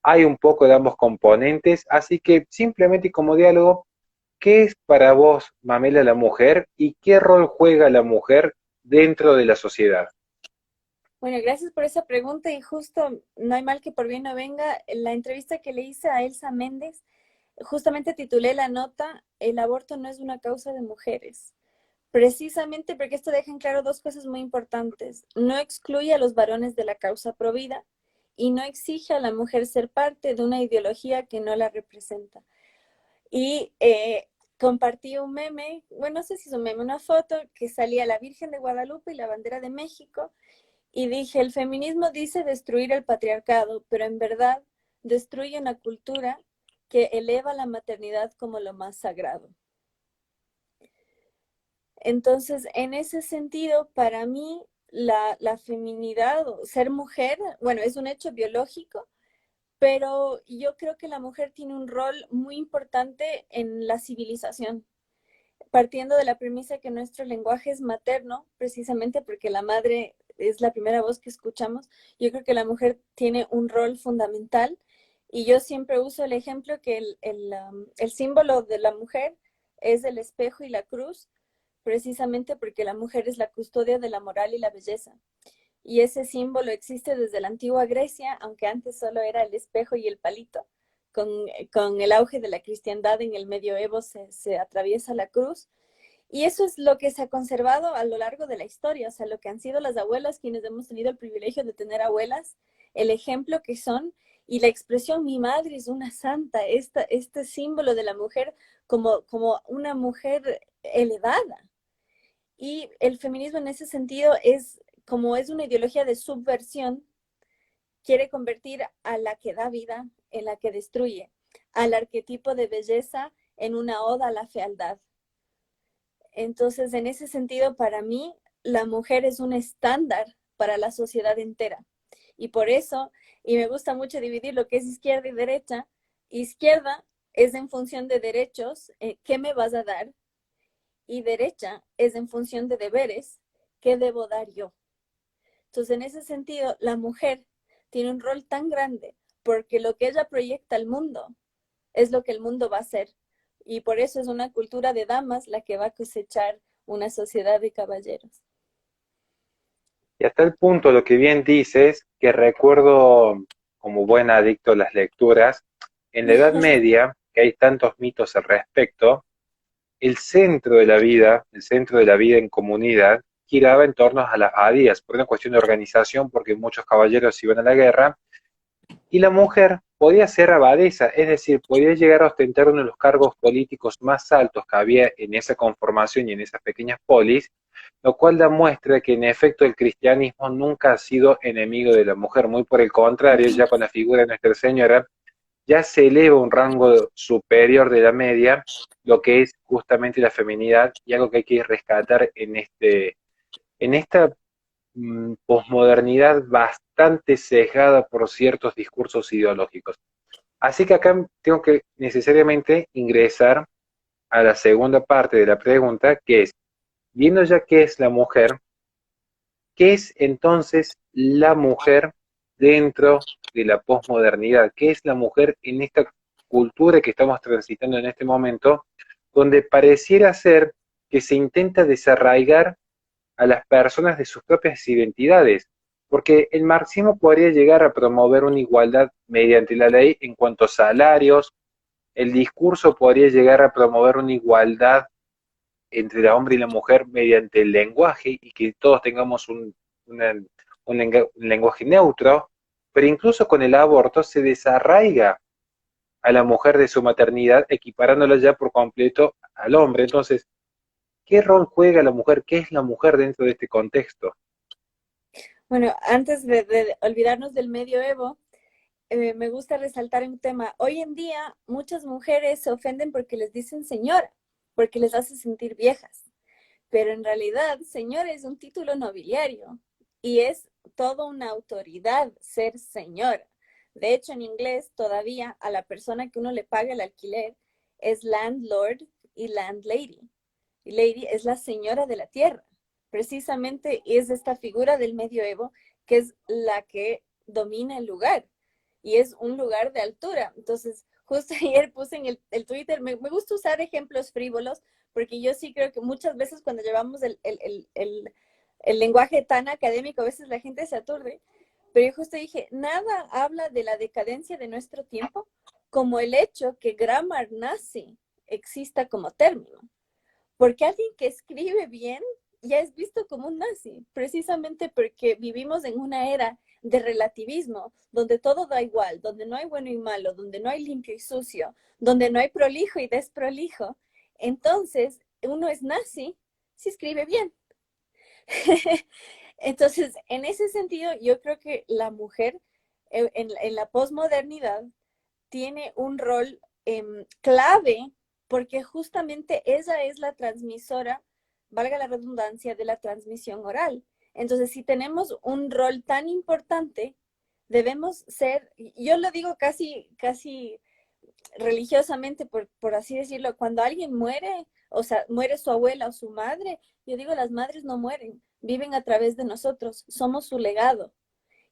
hay un poco de ambos componentes, así que simplemente como diálogo, ¿qué es para vos, Mamela, la mujer y qué rol juega la mujer dentro de la sociedad? Bueno, gracias por esa pregunta y justo no hay mal que por bien no venga. En la entrevista que le hice a Elsa Méndez, justamente titulé la nota El aborto no es una causa de mujeres. Precisamente porque esto deja en claro dos cosas muy importantes. No excluye a los varones de la causa provida y no exige a la mujer ser parte de una ideología que no la representa. Y compartí un meme, bueno, no sé si es un meme, una foto que salía la Virgen de Guadalupe y la bandera de México y dije, el feminismo dice destruir el patriarcado, pero en verdad destruye una cultura que eleva la maternidad como lo más sagrado. Entonces, en ese sentido, para mí, la feminidad o ser mujer, bueno, es un hecho biológico, pero yo creo que la mujer tiene un rol muy importante en la civilización, partiendo de la premisa que nuestro lenguaje es materno, precisamente porque la madre es la primera voz que escuchamos. Yo creo que la mujer tiene un rol fundamental y yo siempre uso el ejemplo que el símbolo de la mujer es el espejo y la cruz, precisamente porque la mujer es la custodia de la moral y la belleza. Y ese símbolo existe desde la antigua Grecia, aunque antes solo era el espejo y el palito. Con el auge de la cristiandad en el medioevo se atraviesa la cruz. Y eso es lo que se ha conservado a lo largo de la historia, o sea, lo que han sido las abuelas, quienes hemos tenido el privilegio de tener abuelas, el ejemplo que son y la expresión mi madre es una santa, este símbolo de la mujer como una mujer elevada. Y el feminismo en ese sentido es, como es una ideología de subversión, quiere convertir a la que da vida en la que destruye, al arquetipo de belleza en una oda a la fealdad. Entonces, en ese sentido, para mí, la mujer es un estándar para la sociedad entera. Y por eso, y me gusta mucho dividir lo que es izquierda y derecha, izquierda es en función de derechos, ¿qué me vas a dar? Y derecha es en función de deberes, ¿qué debo dar yo? Entonces, en ese sentido, la mujer tiene un rol tan grande porque lo que ella proyecta al mundo es lo que el mundo va a ser. Y por eso es una cultura de damas la que va a cosechar una sociedad de caballeros. Y hasta el punto, lo que bien dices, que recuerdo como buen adicto a las lecturas, en la Edad Media, que hay tantos mitos al respecto, el centro de la vida en comunidad, giraba en torno a las abadías, por una cuestión de organización, porque muchos caballeros iban a la guerra, y la mujer podía ser abadesa, es decir, podía llegar a ostentar uno de los cargos políticos más altos que había en esa conformación y en esas pequeñas polis, lo cual da muestra que en efecto el cristianismo nunca ha sido enemigo de la mujer, muy por el contrario, ya con la figura de Nuestra Señora, ya se eleva un rango superior de la media, lo que es justamente la feminidad y algo que hay que rescatar en esta posmodernidad bastante cejada por ciertos discursos ideológicos. Así que acá tengo que necesariamente ingresar a la segunda parte de la pregunta, que es, viendo ya qué es la mujer, ¿qué es entonces la mujer dentro de la posmodernidad? ¿Qué es la mujer en esta cultura que estamos transitando en este momento, donde pareciera ser que se intenta desarraigar a las personas de sus propias identidades? Porque el marxismo podría llegar a promover una igualdad mediante la ley en cuanto a salarios, el discurso podría llegar a promover una igualdad entre el hombre y la mujer mediante el lenguaje y que todos tengamos una, un lenguaje neutro, pero incluso con el aborto se desarraiga a la mujer de su maternidad, equiparándola ya por completo al hombre. Entonces, ¿qué rol juega la mujer? ¿Qué es la mujer dentro de este contexto? Bueno, antes de olvidarnos del medioevo, me gusta resaltar un tema. Hoy en día muchas mujeres se ofenden porque les dicen señora, porque les hace sentir viejas. Pero en realidad, señor es un título nobiliario y es toda una autoridad ser señora. De hecho, en inglés todavía a la persona que uno le paga el alquiler es landlord y landlady. Y lady es la señora de la tierra. Precisamente es esta figura del medioevo que es la que domina el lugar. y es un lugar de altura. Entonces, justo ayer puse en el Twitter, me gusta usar ejemplos frívolos, porque yo sí creo que muchas veces cuando llevamos el lenguaje tan académico, a veces la gente se aturde, pero yo justo dije, nada habla de la decadencia de nuestro tiempo como el hecho que grammar nazi exista como término. Porque alguien que escribe bien ya es visto como un nazi, precisamente porque vivimos en una era de relativismo, donde todo da igual, donde no hay bueno y malo, donde no hay limpio y sucio, donde no hay prolijo y desprolijo. Entonces, uno es nazi si escribe bien. Entonces, en ese sentido, yo creo que la mujer en la posmodernidad tiene un rol clave porque justamente ella es la transmisora, valga la redundancia, de la transmisión oral. Entonces, si tenemos un rol tan importante, debemos ser, yo lo digo casi religiosamente, por así decirlo, cuando alguien muere, o sea, muere su abuela o su madre, yo digo, las madres no mueren, viven a través de nosotros, somos su legado.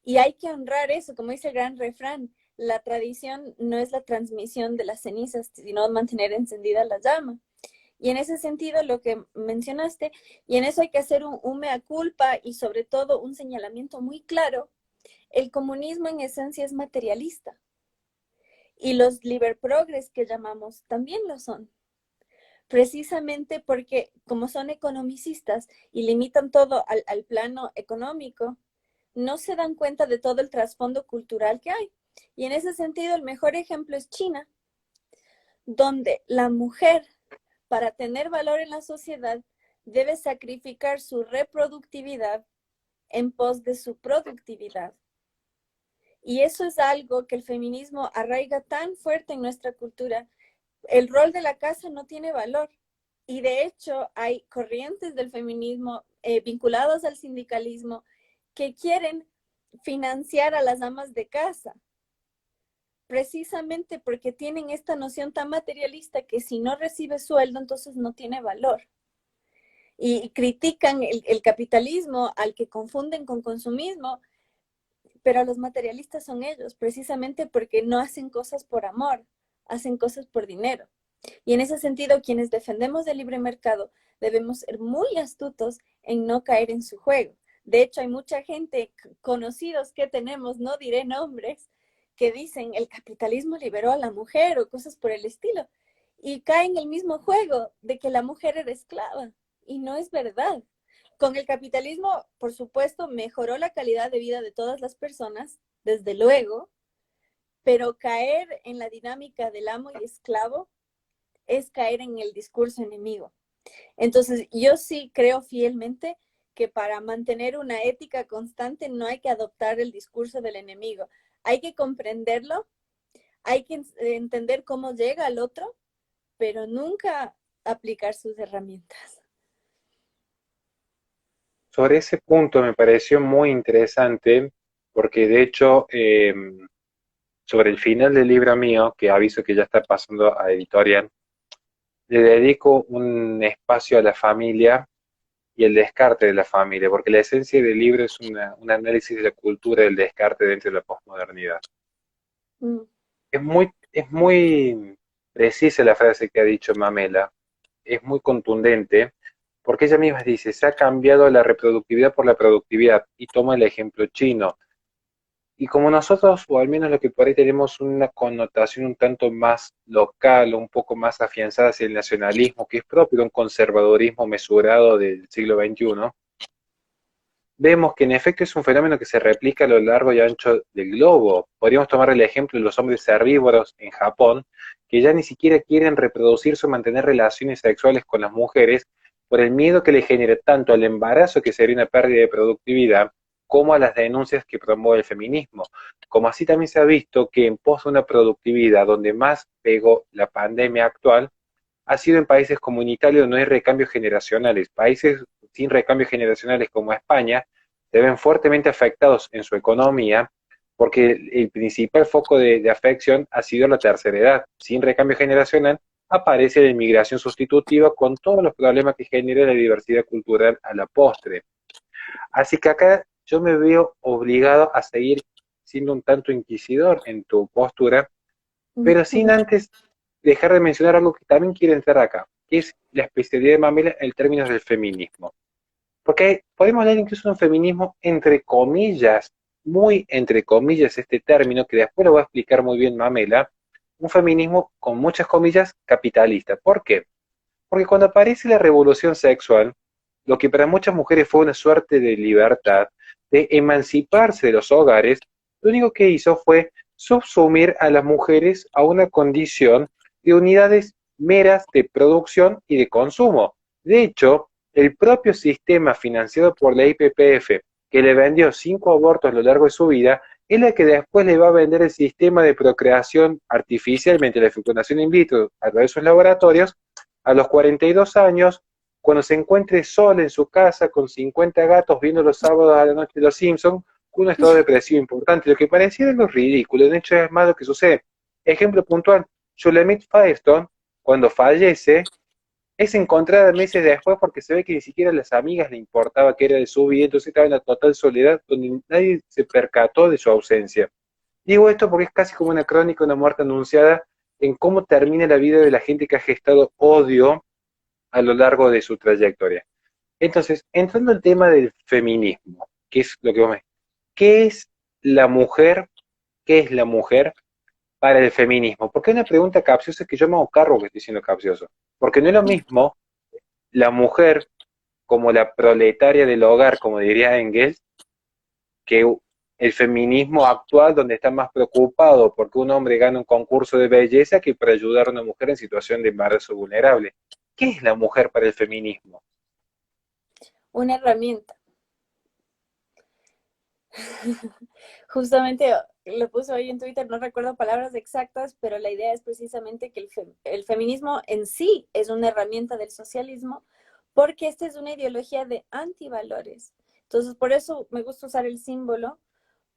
Y hay que honrar eso, como dice el gran refrán, la tradición no es la transmisión de las cenizas, sino mantener encendida la llama. Y en ese sentido, lo que mencionaste, y en eso hay que hacer un mea culpa y sobre todo un señalamiento muy claro, el comunismo en esencia es materialista. Y los liber progres que llamamos también lo son. Precisamente porque como son economicistas y limitan todo al plano económico, no se dan cuenta de todo el trasfondo cultural que hay. Y en ese sentido, el mejor ejemplo es China, donde la mujer, para tener valor en la sociedad, debe sacrificar su reproductividad en pos de su productividad. Y eso es algo que el feminismo arraiga tan fuerte en nuestra cultura. El rol de la casa no tiene valor. Y de hecho hay corrientes del feminismo vinculadas al sindicalismo que quieren financiar a las amas de casa, precisamente porque tienen esta noción tan materialista que si no recibe sueldo, entonces no tiene valor. Y critican el capitalismo al que confunden con consumismo, pero los materialistas son ellos, precisamente porque no hacen cosas por amor, hacen cosas por dinero. Y en ese sentido, quienes defendemos el libre mercado debemos ser muy astutos en no caer en su juego. De hecho, hay mucha gente, conocidos que tenemos, no diré nombres, que dicen el capitalismo liberó a la mujer o cosas por el estilo. Y caen en el mismo juego de que la mujer era esclava. Y no es verdad. Con el capitalismo, por supuesto, mejoró la calidad de vida de todas las personas, desde luego, pero caer en la dinámica del amo y esclavo es caer en el discurso enemigo. Entonces, yo sí creo fielmente que para mantener una ética constante no hay que adoptar el discurso del enemigo. Hay que comprenderlo, hay que entender cómo llega al otro, pero nunca aplicar sus herramientas. Sobre ese punto me pareció muy interesante porque de hecho sobre el final del libro mío, que aviso que ya está pasando a editorial, le dedico un espacio a la familia y el descarte de la familia, porque la esencia del libro es un análisis de la cultura del descarte dentro de la posmodernidad. Mm. Es muy precisa la frase que ha dicho Mamela, es muy contundente, porque ella misma dice, se ha cambiado la reproductividad por la productividad, y toma el ejemplo chino. Y como nosotros, o al menos lo que por ahí tenemos una connotación un tanto más local, un poco más afianzada hacia el nacionalismo, que es propio de un conservadurismo mesurado del siglo XXI, vemos que en efecto es un fenómeno que se replica a lo largo y ancho del globo. Podríamos tomar el ejemplo de los hombres herbívoros en Japón, que ya ni siquiera quieren reproducirse o mantener relaciones sexuales con las mujeres por el miedo que le genera tanto al embarazo, que sería una pérdida de productividad, como a las denuncias que promueve el feminismo. Como así también se ha visto que en pos de una productividad donde más pegó la pandemia actual, ha sido en países como en Italia donde no hay recambios generacionales. Países sin recambios generacionales como España se ven fuertemente afectados en su economía porque el principal foco de afección ha sido la tercera edad. Sin recambio generacional aparece la inmigración sustitutiva con todos los problemas que genera la diversidad cultural a la postre. Así que acá yo me veo obligado a seguir siendo un tanto inquisidor en tu postura, pero sin Ujú. antes dejar de mencionar algo que también quiero entrar acá, que es la especialidad de Mamela en términos del feminismo. Porque podemos hablar incluso de un feminismo entre comillas, muy entre comillas este término, que después lo va a explicar muy bien Mamela, un feminismo con muchas comillas capitalista. ¿Por qué? Porque cuando aparece la revolución sexual, lo que para muchas mujeres fue una suerte de libertad, de emanciparse de los hogares, lo único que hizo fue subsumir a las mujeres a una condición de unidades meras de producción y de consumo. De hecho, el propio sistema financiado por la IPPF, que le vendió 5 abortos a lo largo de su vida, es la que después le va a vender el sistema de procreación artificial mediante la fecundación in vitro a través de sus laboratorios a los 42 años, cuando se encuentre sola en su casa con 50 gatos viendo los sábados a la noche de los Simpsons, con un estado depresivo importante, lo que parecía algo ridículo, de hecho es más lo que sucede. Ejemplo puntual, Shulamit Firestone, cuando fallece, es encontrada meses después porque se ve que ni siquiera a las amigas le importaba que era de su vida, entonces estaba en la total soledad, donde nadie se percató de su ausencia. Digo esto porque es casi como una crónica, una muerte anunciada en cómo termina la vida de la gente que ha gestado odio a lo largo de su trayectoria. Entonces, entrando al tema del feminismo, que es lo que vos me... ¿Qué es la mujer? ¿Qué es la mujer para el feminismo? Porque es una pregunta capciosa que yo me hago cargo que estoy siendo capcioso. Porque no es lo mismo la mujer como la proletaria del hogar, como diría Engels, que el feminismo actual, donde está más preocupado porque un hombre gana un concurso de belleza que para ayudar a una mujer en situación de embarazo vulnerable. ¿Qué es la mujer para el feminismo? Una herramienta. Justamente lo puse hoy en Twitter, no recuerdo palabras exactas, pero la idea es precisamente que el feminismo en sí es una herramienta del socialismo, porque esta es una ideología de antivalores. Entonces, por eso me gusta usar el símbolo,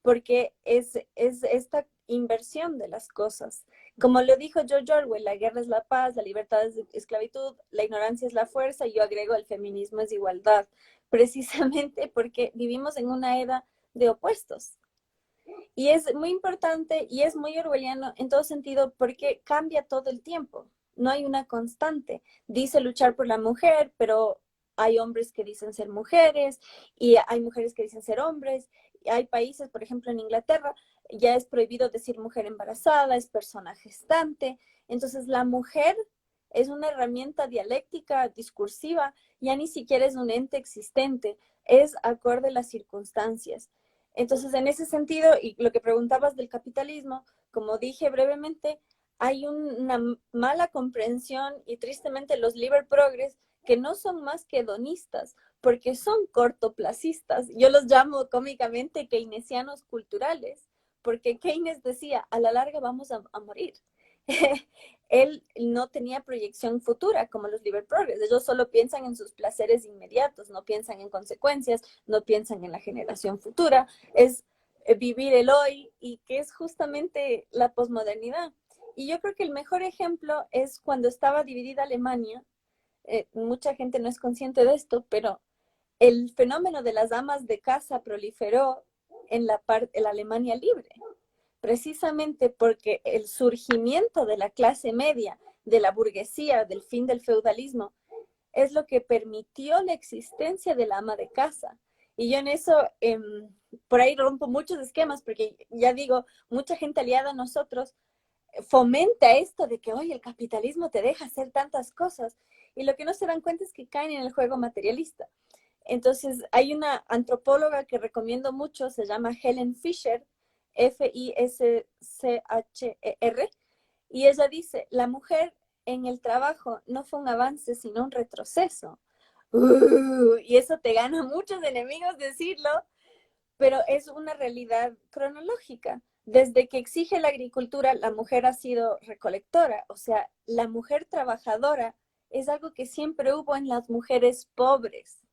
porque es esta inversión de las cosas. Como lo dijo George Orwell, la guerra es la paz, la libertad es esclavitud, la ignorancia es la fuerza, y yo agrego el feminismo es igualdad, precisamente porque vivimos en una era de opuestos. Y es muy importante y es muy orwelliano en todo sentido porque cambia todo el tiempo. No hay una constante. Dice luchar por la mujer, pero hay hombres que dicen ser mujeres y hay mujeres que dicen ser hombres. Y hay países, por ejemplo en Inglaterra, ya es prohibido decir mujer embarazada, es persona gestante. Entonces la mujer es una herramienta dialéctica, discursiva, ya ni siquiera es un ente existente, es acorde a las circunstancias. Entonces, en ese sentido, y lo que preguntabas del capitalismo, como dije brevemente, hay una mala comprensión y tristemente los liber progres que no son más que hedonistas, porque son cortoplacistas. Yo los llamo cómicamente keynesianos culturales, porque Keynes decía, a la larga vamos a morir. Él no tenía proyección futura como los liber progres. Ellos solo piensan en sus placeres inmediatos, no piensan en consecuencias, no piensan en la generación futura. Es vivir el hoy y que es justamente la posmodernidad. Y yo creo que el mejor ejemplo es cuando estaba dividida Alemania. Mucha gente no es consciente de esto, pero el fenómeno de las amas de casa proliferó en la Alemania libre, precisamente porque el surgimiento de la clase media, de la burguesía, del fin del feudalismo, es lo que permitió la existencia del ama de casa. Y yo en eso, por ahí rompo muchos esquemas, porque ya digo, mucha gente aliada a nosotros fomenta esto de que, oye, el capitalismo te deja hacer tantas cosas. Y lo que no se dan cuenta es que caen en el juego materialista. Entonces, hay una antropóloga que recomiendo mucho, se llama Helen Fisher, Fischer, y ella dice, la mujer en el trabajo no fue un avance, sino un retroceso. Y eso te gana muchos enemigos decirlo, pero es una realidad cronológica. Desde que exige la agricultura, la mujer ha sido recolectora, o sea, la mujer trabajadora es algo que siempre hubo en las mujeres pobres.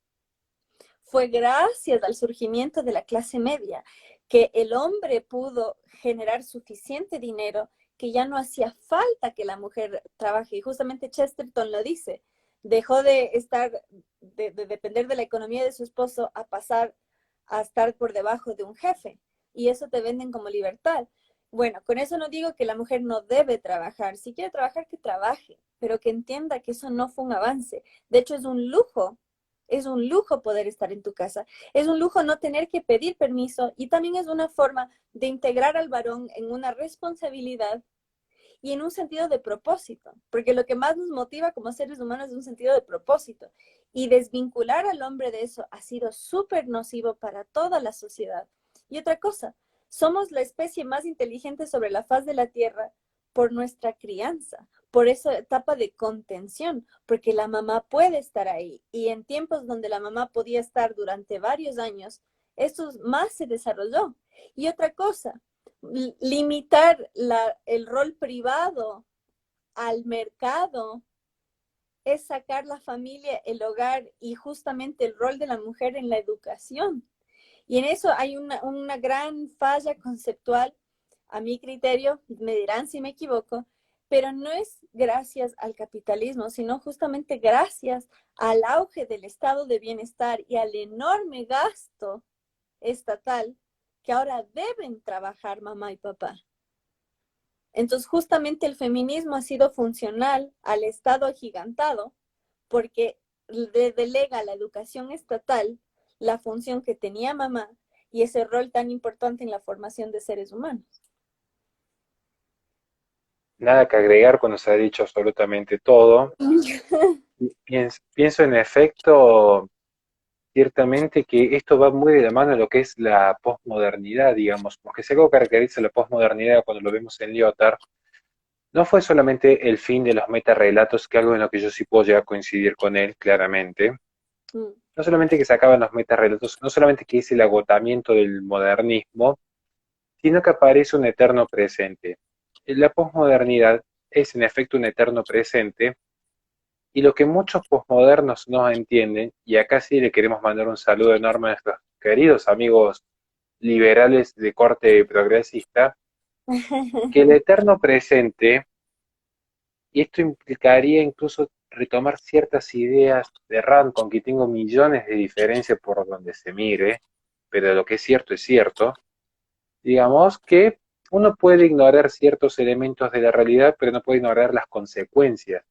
Fue gracias al surgimiento de la clase media que el hombre pudo generar suficiente dinero que ya no hacía falta que la mujer trabaje. Y justamente Chesterton lo dice, dejó de estar, de depender de la economía de su esposo a pasar a estar por debajo de un jefe. y eso te venden como libertad. Bueno, con eso no digo que la mujer no debe trabajar. Si quiere trabajar, que trabaje, pero que entienda que eso no fue un avance. De hecho, es un lujo. Es un lujo poder estar en tu casa. Es un lujo no tener que pedir permiso y también es una forma de integrar al varón en una responsabilidad y en un sentido de propósito, porque lo que más nos motiva como seres humanos es un sentido de propósito. Y desvincular al hombre de eso ha sido súper nocivo para toda la sociedad. Y otra cosa, somos la especie más inteligente sobre la faz de la Tierra por nuestra crianza, por esa etapa de contención, porque la mamá puede estar ahí. Y en tiempos donde la mamá podía estar durante varios años, esto más se desarrolló. Y otra cosa, limitar el rol privado al mercado es sacar la familia, el hogar y justamente el rol de la mujer en la educación. Y en eso hay una gran falla conceptual, a mi criterio, me dirán si me equivoco, pero no es gracias al capitalismo, sino justamente gracias al auge del estado de bienestar y al enorme gasto estatal que ahora deben trabajar mamá y papá. Entonces, justamente el feminismo ha sido funcional al Estado agigantado porque le delega a la educación estatal la función que tenía mamá y ese rol tan importante en la formación de seres humanos. Nada que agregar cuando se ha dicho absolutamente todo. Pienso en efecto, ciertamente que esto va muy de la mano de lo que es la posmodernidad, digamos, porque si algo caracteriza la posmodernidad cuando lo vemos en Lyotard, no fue solamente el fin de los metarrelatos, que algo en lo que yo sí puedo llegar a coincidir con él claramente, Mm. no solamente que se acaban los metarrelatos, no solamente que es el agotamiento del modernismo, sino que aparece un eterno presente. La posmodernidad es en efecto un eterno presente y lo que muchos posmodernos no entienden, y acá sí le queremos mandar un saludo enorme a nuestros queridos amigos liberales de corte progresista, que el eterno presente, y esto implicaría incluso retomar ciertas ideas de Rand, con que tengo millones de diferencias por donde se mire, pero lo que es cierto, digamos que uno puede ignorar ciertos elementos de la realidad, pero no puede ignorar las consecuencias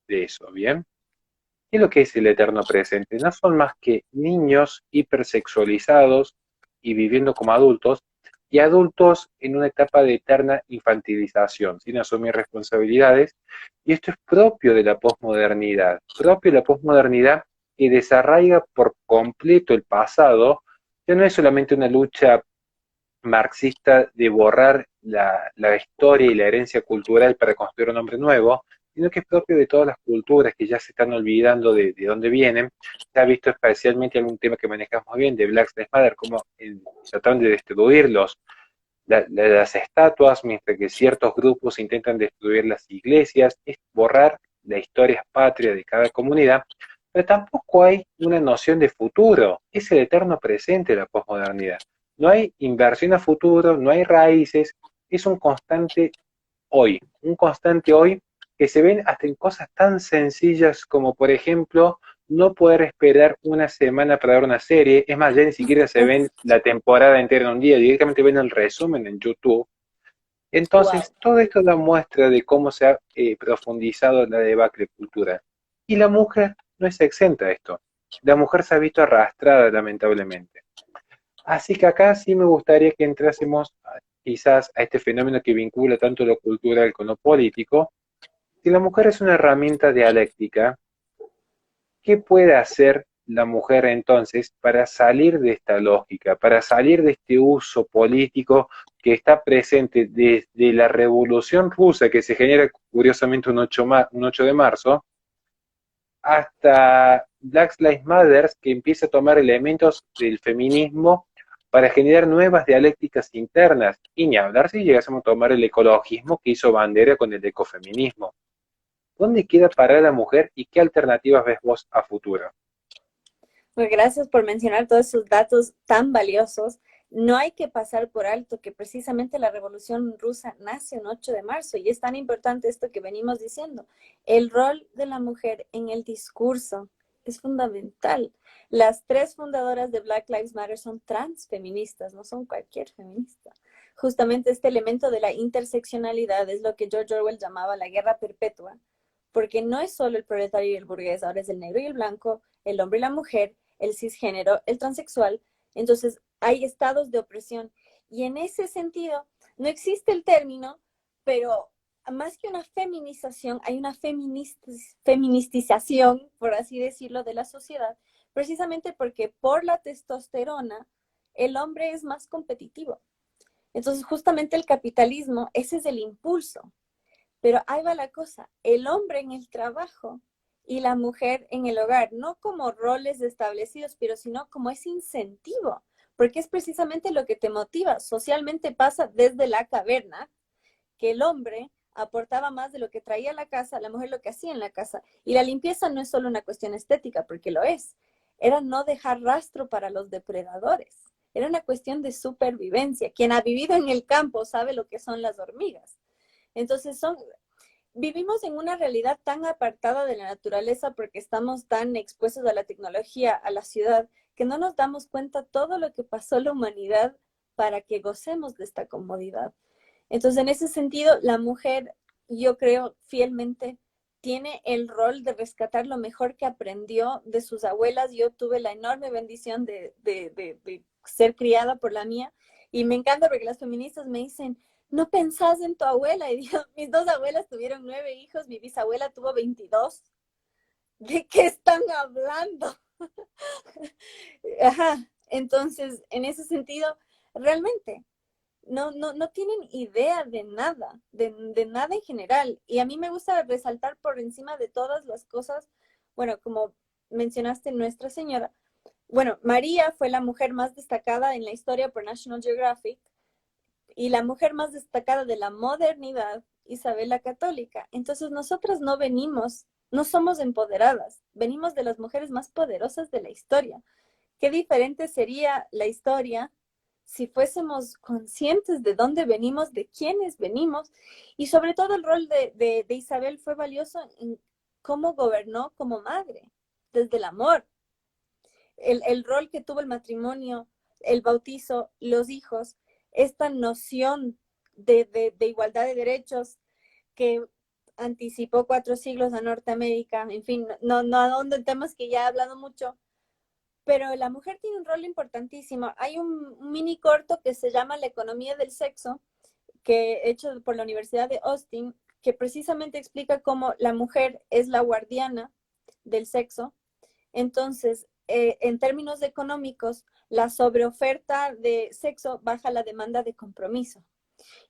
de eso, ¿bien? ¿Qué es lo que es el eterno presente? No son más que niños hipersexualizados y viviendo como adultos, y adultos en una etapa de eterna infantilización, sin asumir responsabilidades, y esto es propio de la posmodernidad que desarraiga por completo el pasado, ya no es solamente una lucha marxista de borrar la historia y la herencia cultural para construir un hombre nuevo, sino que es propio de todas las culturas que ya se están olvidando de dónde vienen. Se ha visto especialmente algún tema que manejamos bien de Black Lives Matter, como tratan de destruir las estatuas, mientras que ciertos grupos intentan destruir las iglesias, es borrar la historia patria de cada comunidad, pero tampoco hay una noción de futuro, es el eterno presente de la posmodernidad. No hay inversión a futuro, no hay raíces, es un constante hoy que se ven hasta en cosas tan sencillas como, por ejemplo, no poder esperar una semana para ver una serie. Es más, ya ni siquiera se ven la temporada entera en un día, directamente ven el resumen en YouTube. Wow. Entonces, todo esto da muestra de cómo se ha profundizado la debacle cultural. Y la mujer no es exenta de esto. La mujer se ha visto arrastrada, lamentablemente. Así que acá sí me gustaría que entrásemos quizás a este fenómeno que vincula tanto lo cultural con lo político. Si la mujer es una herramienta dialéctica, ¿qué puede hacer la mujer entonces para salir de esta lógica, para salir de este uso político que está presente desde la Revolución Rusa, que se genera curiosamente un 8 de marzo, hasta Black Lives Matter, que empieza a tomar elementos del feminismo para generar nuevas dialécticas internas? Y ni hablar si llegásemos a tomar el ecologismo que hizo bandera con el ecofeminismo. ¿Dónde queda parada la mujer y qué alternativas ves vos a futuro? Pues gracias por mencionar todos esos datos tan valiosos. No hay que pasar por alto que precisamente la Revolución Rusa nace un 8 de marzo y es tan importante esto que venimos diciendo. El rol de la mujer en el discurso que es fundamental. Las tres fundadoras de Black Lives Matter son transfeministas, no son cualquier feminista. Justamente este elemento de la interseccionalidad es lo que George Orwell llamaba la guerra perpetua, porque no es solo el proletario y el burgués, ahora es el negro y el blanco, el hombre y la mujer, el cisgénero, el transexual. Entonces hay estados de opresión y en ese sentido no existe el término, pero más que una feminización, hay una feministización, por así decirlo, de la sociedad, precisamente porque por la testosterona el hombre es más competitivo. Entonces, justamente el capitalismo, ese es el impulso. Pero ahí va la cosa, el hombre en el trabajo y la mujer en el hogar, no como roles establecidos, pero sino como ese incentivo, porque es precisamente lo que te motiva. Socialmente pasa desde la caverna, que el hombre aportaba más de lo que traía a la casa, la mujer lo que hacía en la casa. Y la limpieza no es solo una cuestión estética, porque lo es. Era no dejar rastro para los depredadores. Era una cuestión de supervivencia. Quien ha vivido en el campo sabe lo que son las hormigas. Entonces vivimos en una realidad tan apartada de la naturaleza porque estamos tan expuestos a la tecnología, a la ciudad, que no nos damos cuenta todo lo que pasó la humanidad para que gocemos de esta comodidad. Entonces, en ese sentido, la mujer, yo creo fielmente, tiene el rol de rescatar lo mejor que aprendió de sus abuelas. Yo tuve la enorme bendición de ser criada por la mía y me encanta porque las feministas me dicen, no pensás en tu abuela. Y digo, mis dos abuelas tuvieron 9 hijos, mi bisabuela tuvo 22. ¿De qué están hablando? Ajá. Entonces, en ese sentido, realmente no tienen idea de nada, de nada en general. Y a mí me gusta resaltar por encima de todas las cosas, bueno, como mencionaste, Nuestra Señora. Bueno, María fue la mujer más destacada en la historia por National Geographic y la mujer más destacada de la modernidad, Isabel la Católica. Entonces nosotras no venimos, no somos empoderadas, venimos de las mujeres más poderosas de la historia. Qué diferente sería la historia si fuésemos conscientes de dónde venimos, de quiénes venimos, y sobre todo el rol de Isabel fue valioso en cómo gobernó como madre, desde el amor, el rol que tuvo el matrimonio, el bautizo, los hijos, esta noción de igualdad de derechos que anticipó 4 siglos a Norteamérica, en fin, no ahondo en temas que ya he hablado mucho, pero la mujer tiene un rol importantísimo. Hay un mini corto que se llama La economía del sexo, que hecho por la Universidad de Austin, que precisamente explica cómo la mujer es la guardiana del sexo. Entonces, en términos económicos, la sobreoferta de sexo baja la demanda de compromiso.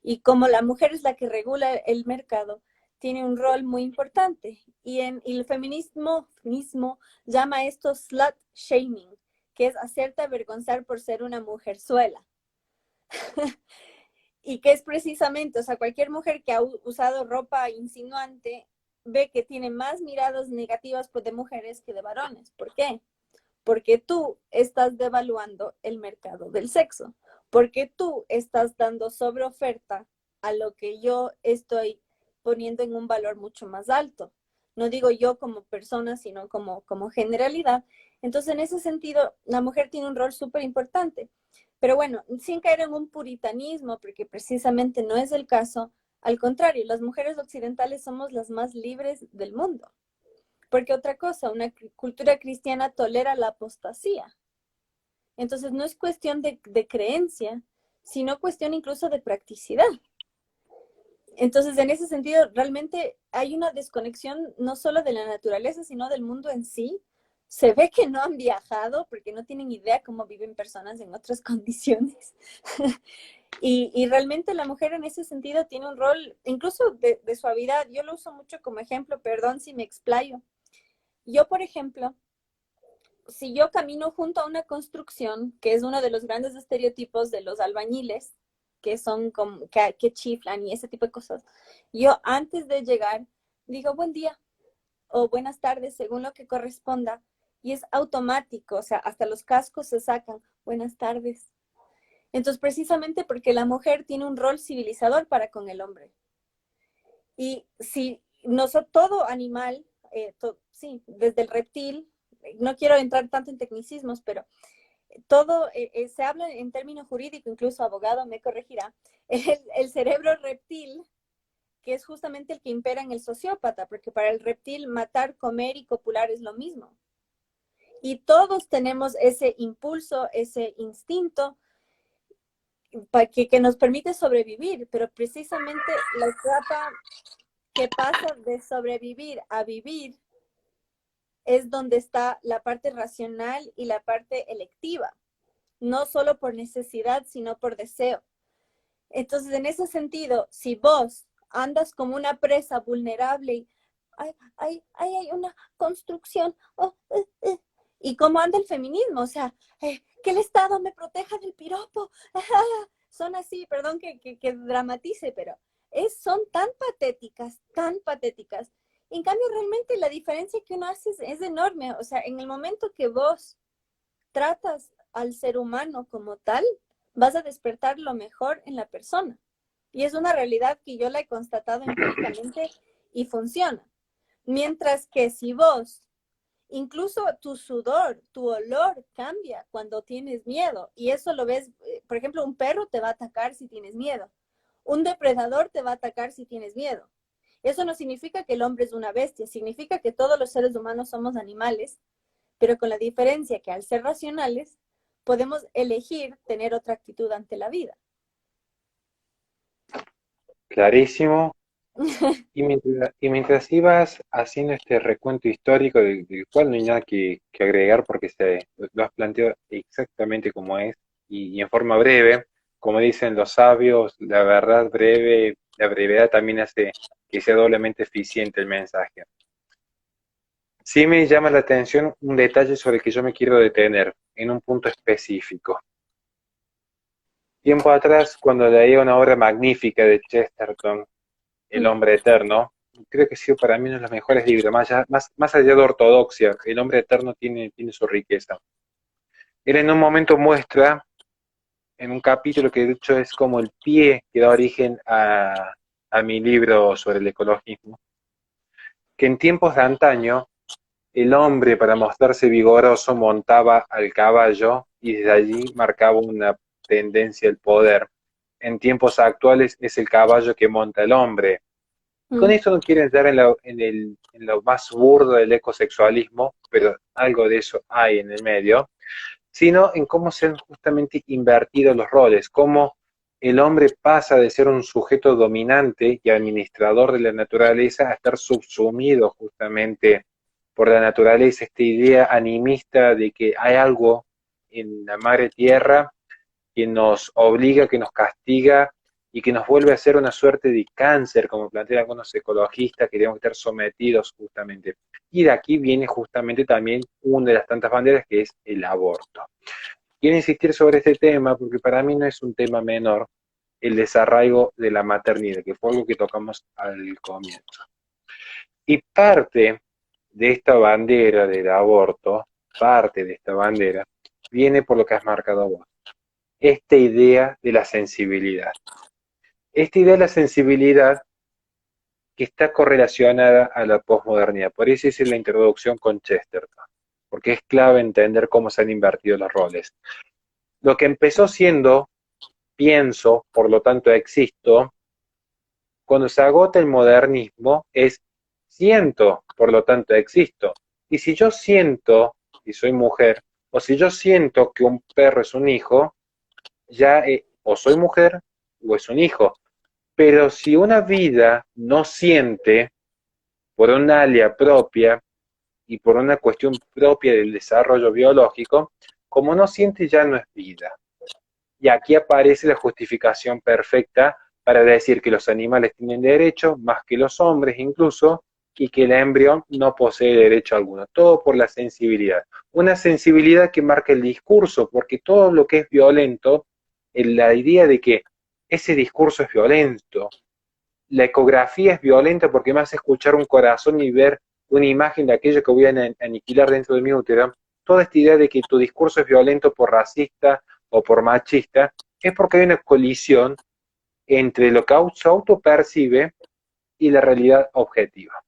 Y como la mujer es la que regula el mercado, tiene un rol muy importante. Y el feminismo llama esto slut shaming, que es hacerte avergonzar por ser una mujerzuela. Y que es precisamente, o sea, cualquier mujer que ha usado ropa insinuante ve que tiene más miradas negativas pues, de mujeres que de varones. ¿Por qué? Porque tú estás devaluando el mercado del sexo, porque tú estás dando sobreoferta a lo que yo estoy poniendo en un valor mucho más alto. No digo yo como persona, sino como generalidad. Entonces, en ese sentido, la mujer tiene un rol súper importante. Pero bueno, sin caer en un puritanismo, porque precisamente no es el caso, al contrario, las mujeres occidentales somos las más libres del mundo. Porque otra cosa, una cultura cristiana tolera la apostasía. Entonces no es cuestión de creencia, sino cuestión incluso de practicidad. Entonces, en ese sentido, realmente hay una desconexión no solo de la naturaleza, sino del mundo en sí. Se ve que no han viajado porque no tienen idea cómo viven personas en otras condiciones. Y realmente la mujer en ese sentido tiene un rol incluso de suavidad. Yo lo uso mucho como ejemplo, perdón si me explayo. Yo, por ejemplo, si yo camino junto a una construcción, que es uno de los grandes estereotipos de los albañiles, que son como que chiflan y ese tipo de cosas, yo antes de llegar digo buen día o buenas tardes, según lo que corresponda, y es automático, o sea, hasta los cascos se sacan, buenas tardes. Entonces, precisamente porque la mujer tiene un rol civilizador para con el hombre. Y si todo animal, sí, desde el reptil, no quiero entrar tanto en tecnicismos, pero todo se habla en términos jurídicos, incluso abogado me corregirá, el cerebro reptil, que es justamente el que impera en el sociópata, porque para el reptil matar, comer y copular es lo mismo. Y todos tenemos ese impulso, ese instinto que nos permite sobrevivir, pero precisamente la etapa que pasa de sobrevivir a vivir es donde está la parte racional y la parte electiva, no solo por necesidad, sino por deseo. Entonces, en ese sentido, si vos andas como una presa vulnerable y hay una construcción, y cómo anda el feminismo, o sea, que el Estado me proteja del piropo, son así, perdón que dramatice, pero son tan patéticas, tan patéticas. En cambio, realmente la diferencia que uno hace es enorme, o sea, en el momento que vos tratas al ser humano como tal, vas a despertar lo mejor en la persona. Y es una realidad que yo la he constatado empíricamente y funciona. Mientras que si vos, incluso tu sudor, tu olor cambia cuando tienes miedo. Y eso lo ves, por ejemplo, un perro te va a atacar si tienes miedo. Un depredador te va a atacar si tienes miedo. Eso no significa que el hombre es una bestia, significa que todos los seres humanos somos animales, pero con la diferencia que al ser racionales, podemos elegir tener otra actitud ante la vida. Clarísimo. Y mientras ibas haciendo este recuento histórico del cual no hay nada que agregar porque lo has planteado exactamente como es y en forma breve, como dicen los sabios, la verdad breve, la brevedad también hace que sea doblemente eficiente el mensaje. Sí me llama la atención un detalle sobre el que yo me quiero detener, en un punto específico. Tiempo atrás, cuando leí una obra magnífica de Chesterton, El hombre eterno, creo que ha sido para mí uno de los mejores libros, más allá de ortodoxia, El hombre eterno tiene su riqueza. Él en un momento muestra, en un capítulo que de hecho es como el pie que da origen a mi libro sobre el ecologismo, que en tiempos de antaño el hombre, para mostrarse vigoroso, montaba al caballo y desde allí marcaba una tendencia al poder. En tiempos actuales es el caballo que monta el hombre. Con esto no quiero entrar en lo más burdo del ecosexualismo, pero algo de eso hay en el medio, sino en cómo se han justamente invertido los roles, cómo el hombre pasa de ser un sujeto dominante y administrador de la naturaleza a estar subsumido justamente por la naturaleza, esta idea animista de que hay algo en la madre tierra que nos obliga, que nos castiga y que nos vuelve a ser una suerte de cáncer, como plantean algunos ecologistas, que tenemos que estar sometidos justamente. Y de aquí viene justamente también una de las tantas banderas que es el aborto. Quiero insistir sobre este tema porque para mí no es un tema menor el desarraigo de la maternidad, que fue algo que tocamos al comienzo. Y parte de esta bandera del aborto, parte de esta bandera, viene por lo que has marcado vos. Esta idea de la sensibilidad. Esta idea de la sensibilidad que está correlacionada a la posmodernidad. Por eso hice la introducción con Chesterton, porque es clave entender cómo se han invertido los roles. Lo que empezó siendo pienso, por lo tanto existo, cuando se agota el modernismo es siento, por lo tanto existo. Y si yo siento, y soy mujer, o si yo siento que un perro es un hijo, ya o soy mujer o es un hijo. Pero si una vida no siente por un área propia y por una cuestión propia del desarrollo biológico, como no siente ya no es vida. Y aquí aparece la justificación perfecta para decir que los animales tienen derecho, más que los hombres incluso, y que el embrión no posee derecho alguno. Todo por la sensibilidad. Una sensibilidad que marca el discurso, porque todo lo que es violento, la idea de que ese discurso es violento, la ecografía es violenta porque me hace escuchar un corazón y ver una imagen de aquello que voy a aniquilar dentro de mi útero. Toda esta idea de que tu discurso es violento por racista o por machista es porque hay una colisión entre lo que se autopercibe y la realidad objetiva.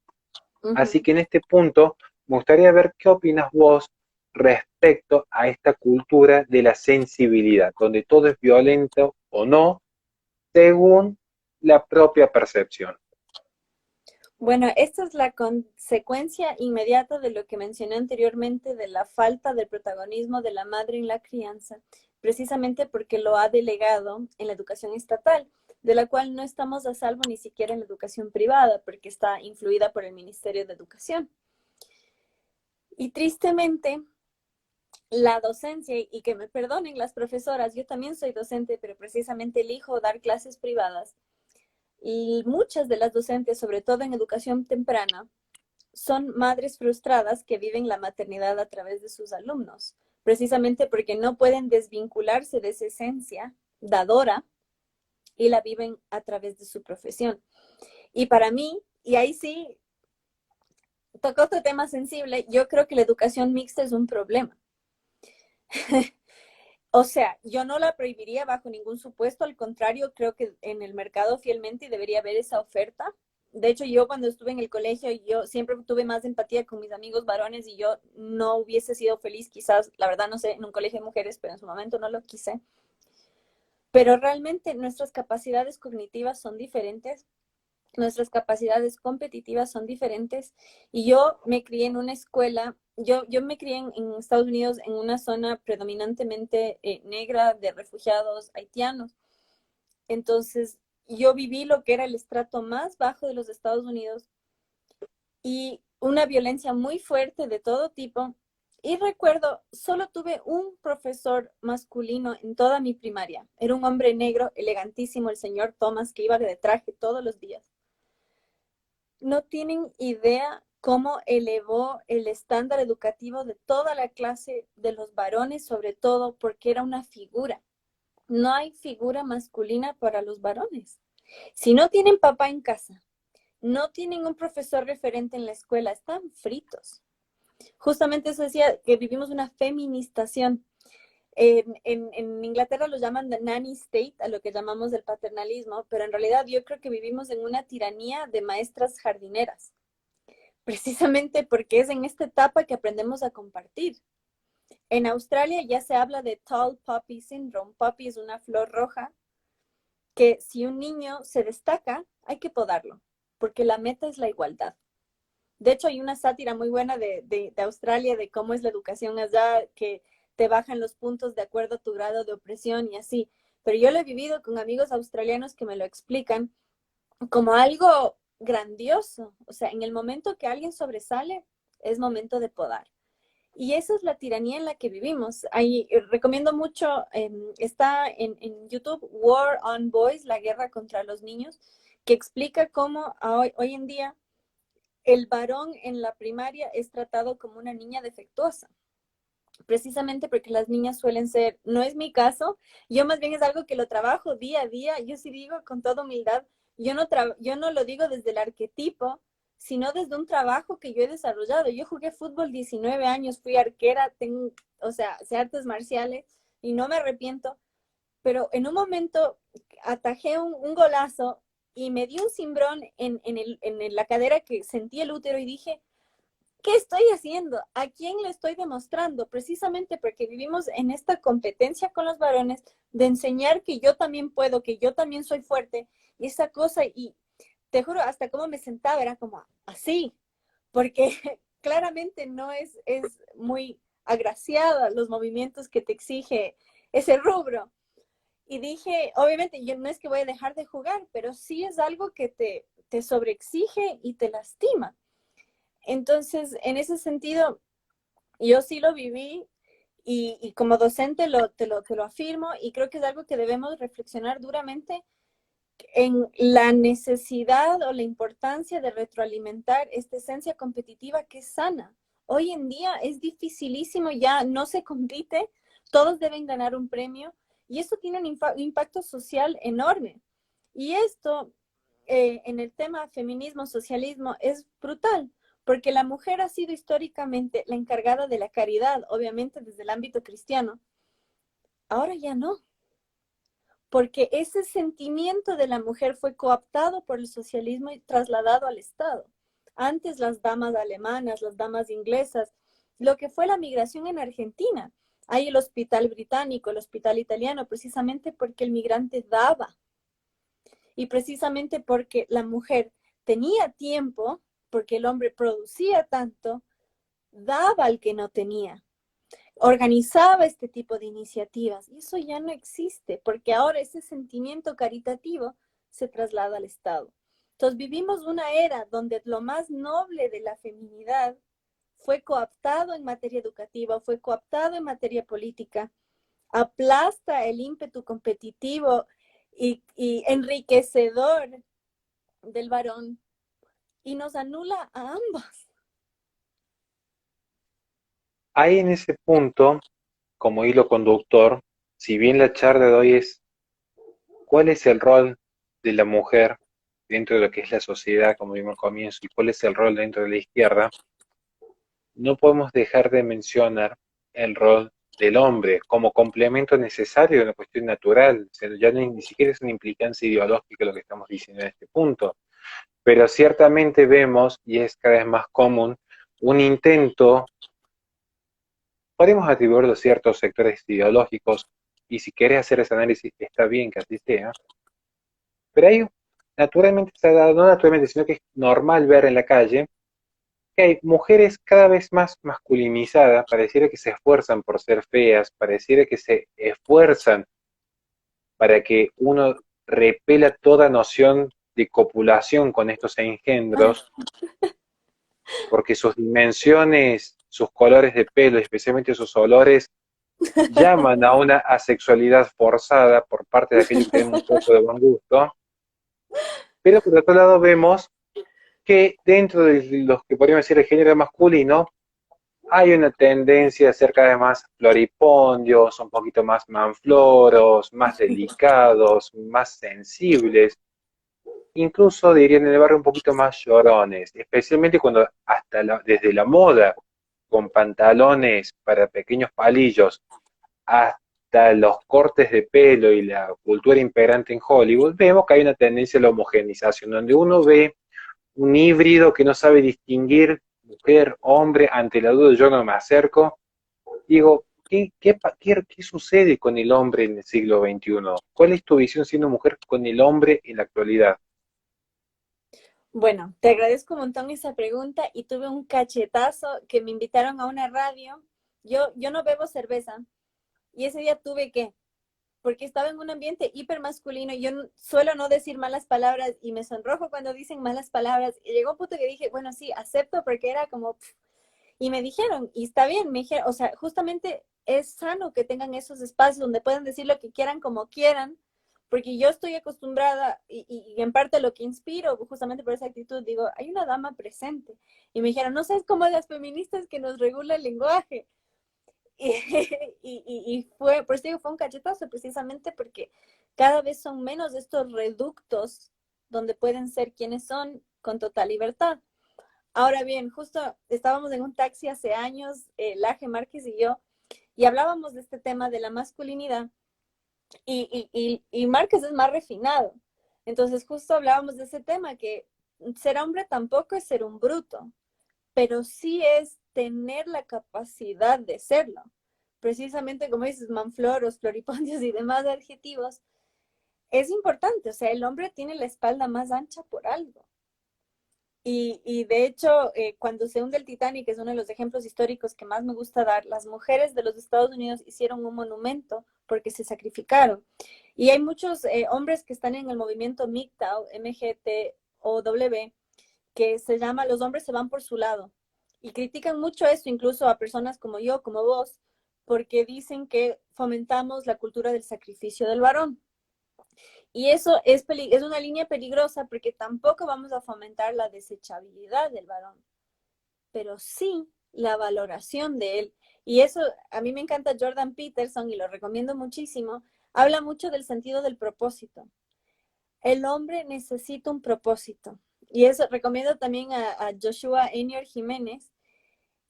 Así que en este punto me gustaría ver qué opinas vos respecto a esta cultura de la sensibilidad, donde todo es violento o no, según la propia percepción. Bueno, esta es la consecuencia inmediata de lo que mencioné anteriormente de la falta del protagonismo de la madre en la crianza, precisamente porque lo ha delegado en la educación estatal, de la cual no estamos a salvo ni siquiera en la educación privada, porque está influida por el Ministerio de Educación. Y tristemente, la docencia, y que me perdonen las profesoras, yo también soy docente, pero precisamente elijo dar clases privadas, y muchas de las docentes, sobre todo en educación temprana, son madres frustradas que viven la maternidad a través de sus alumnos, precisamente porque no pueden desvincularse de esa esencia dadora y la viven a través de su profesión. Y para mí, y ahí sí, toca otro tema sensible, yo creo que la educación mixta es un problema. O sea, yo no la prohibiría bajo ningún supuesto, al contrario, creo que en el mercado fielmente debería haber esa oferta. De hecho, yo cuando estuve en el colegio, yo siempre tuve más empatía con mis amigos varones y yo no hubiese sido feliz, quizás, la verdad no sé, en un colegio de mujeres, pero en su momento no lo quise. Pero realmente nuestras capacidades cognitivas son diferentes, nuestras capacidades competitivas son diferentes. Y yo me crié en una escuela, yo me crié en Estados Unidos en una zona predominantemente negra de refugiados haitianos. Entonces, yo viví lo que era el estrato más bajo de los Estados Unidos y una violencia muy fuerte de todo tipo. Y recuerdo, solo tuve un profesor masculino en toda mi primaria. Era un hombre negro, elegantísimo, el señor Thomas, que iba de traje todos los días. No tienen idea cómo elevó el estándar educativo de toda la clase de los varones, sobre todo porque era una figura. No hay figura masculina para los varones. Si no tienen papá en casa, no tienen un profesor referente en la escuela, están fritos. Justamente eso decía que vivimos una feministación. En Inglaterra lo llaman the nanny state, a lo que llamamos el paternalismo, pero en realidad yo creo que vivimos en una tiranía de maestras jardineras, precisamente porque es en esta etapa que aprendemos a compartir. En Australia ya se habla de tall poppy syndrome. Poppy es una flor roja que si un niño se destaca, hay que podarlo, porque la meta es la igualdad. De hecho, hay una sátira muy buena de Australia de cómo es la educación allá, que te bajan los puntos de acuerdo a tu grado de opresión y así. Pero yo lo he vivido con amigos australianos que me lo explican como algo grandioso. O sea, en el momento que alguien sobresale, es momento de podar. Y esa es la tiranía en la que vivimos. Ahí recomiendo mucho, está en YouTube, War on Boys, la guerra contra los niños, que explica cómo hoy en día el varón en la primaria es tratado como una niña defectuosa, precisamente porque las niñas suelen ser, no es mi caso, yo más bien es algo que lo trabajo día a día, yo sí digo con toda humildad, yo no lo digo desde el arquetipo, sino desde un trabajo que yo he desarrollado. Yo jugué fútbol 19 años, fui arquera, o sea, sé artes marciales y no me arrepiento, pero en un momento atajé un golazo y me dio un cimbrón en la cadera que sentí el útero y dije, ¿qué estoy haciendo? ¿A quién le estoy demostrando? Precisamente porque vivimos en esta competencia con los varones de enseñar que yo también puedo, que yo también soy fuerte y esa cosa, y te juro, hasta cómo me sentaba era como así, porque claramente no es muy agraciada los movimientos que te exige ese rubro. Y dije, obviamente, yo no es que voy a dejar de jugar, pero sí es algo que te sobreexige y te lastima. Entonces, en ese sentido, yo sí lo viví y como docente te lo afirmo y creo que es algo que debemos reflexionar duramente en la necesidad o la importancia de retroalimentar esta esencia competitiva que es sana. Hoy en día es dificilísimo, ya no se compite, todos deben ganar un premio y esto tiene un impacto social enorme. Y esto en el tema feminismo, socialismo, es brutal, porque la mujer ha sido históricamente la encargada de la caridad, obviamente desde el ámbito cristiano. Ahora ya no, porque ese sentimiento de la mujer fue cooptado por el socialismo y trasladado al Estado. Antes las damas alemanas, las damas inglesas, lo que fue la migración en Argentina. Hay el hospital británico, el hospital italiano, precisamente porque el migrante daba y precisamente porque la mujer tenía tiempo, porque el hombre producía tanto, daba al que no tenía, organizaba este tipo de iniciativas y eso ya no existe porque ahora ese sentimiento caritativo se traslada al Estado. Entonces vivimos una era donde lo más noble de la feminidad fue cooptado en materia educativa, fue cooptado en materia política, aplasta el ímpetu competitivo y enriquecedor del varón y nos anula a ambos. Hay en ese punto, como hilo conductor, si bien la charla de hoy es cuál es el rol de la mujer dentro de lo que es la sociedad, como vimos al comienzo, y cuál es el rol dentro de la izquierda, no podemos dejar de mencionar el rol del hombre como complemento necesario de una cuestión natural. O sea, ya ni siquiera es una implicancia ideológica lo que estamos diciendo en este punto. Pero ciertamente vemos, y es cada vez más común, un intento, podemos atribuirlo a ciertos sectores ideológicos, y si quieres hacer ese análisis, está bien que así sea, pero hay, naturalmente se ha dado, no naturalmente, sino que es normal ver en la calle, que hay mujeres cada vez más masculinizadas, pareciera que se esfuerzan por ser feas, pareciera que se esfuerzan para que uno repela toda noción de copulación con estos engendros, porque sus dimensiones, sus colores de pelo, especialmente sus olores, llaman a una asexualidad forzada por parte de aquellos que tienen un poco de buen gusto, pero por otro lado vemos que dentro de los que podríamos decir el género masculino, hay una tendencia a ser cada vez más floripondios, un poquito más manfloros, más delicados, más sensibles, incluso dirían en el barrio un poquito más llorones, especialmente cuando desde la moda, con pantalones para pequeños palillos, hasta los cortes de pelo y la cultura imperante en Hollywood, vemos que hay una tendencia a la homogenización, donde uno ve un híbrido que no sabe distinguir mujer, hombre, ante la duda yo no me acerco. Digo, ¿qué sucede con el hombre en el siglo XXI? ¿Cuál es tu visión siendo mujer con el hombre en la actualidad? Bueno, te agradezco un montón esa pregunta y tuve un cachetazo que me invitaron a una radio. Yo no bebo cerveza y ese día tuve que, porque estaba en un ambiente hiper masculino. Yo suelo no decir malas palabras y me sonrojo cuando dicen malas palabras. Y llegó un punto que dije, bueno, sí, acepto porque era como, y me dijeron, y está bien, me dijeron, o sea, justamente es sano que tengan esos espacios donde puedan decir lo que quieran como quieran, porque yo estoy acostumbrada y en parte lo que inspiro justamente por esa actitud, digo, hay una dama presente. Y me dijeron, no seas como las feministas que nos regula el lenguaje. Y fue, por eso digo, fue un cachetazo precisamente porque cada vez son menos estos reductos donde pueden ser quienes son con total libertad. Ahora bien, justo estábamos en un taxi hace años, Laje Márquez y yo, y hablábamos de este tema de la masculinidad, y Márquez es más refinado. Entonces, justo hablábamos de ese tema, que ser hombre tampoco es ser un bruto, pero sí es tener la capacidad de serlo. Precisamente como dices, manfloros, floripondios y demás adjetivos, es importante, o sea, el hombre tiene la espalda más ancha por algo. Y de hecho, cuando se hunde el Titanic, que es uno de los ejemplos históricos que más me gusta dar, las mujeres de los Estados Unidos hicieron un monumento porque se sacrificaron. Y hay muchos hombres que están en el movimiento MGTOW, MGTOW, que se llama Los hombres se van por su lado. Y critican mucho eso, incluso a personas como yo, como vos, porque dicen que fomentamos la cultura del sacrificio del varón. Y eso es una línea peligrosa porque tampoco vamos a fomentar la desechabilidad del varón, pero sí la valoración de él. Y eso, a mí me encanta Jordan Peterson y lo recomiendo muchísimo, habla mucho del sentido del propósito. El hombre necesita un propósito. Y eso recomiendo también a Joshua Enior Jiménez.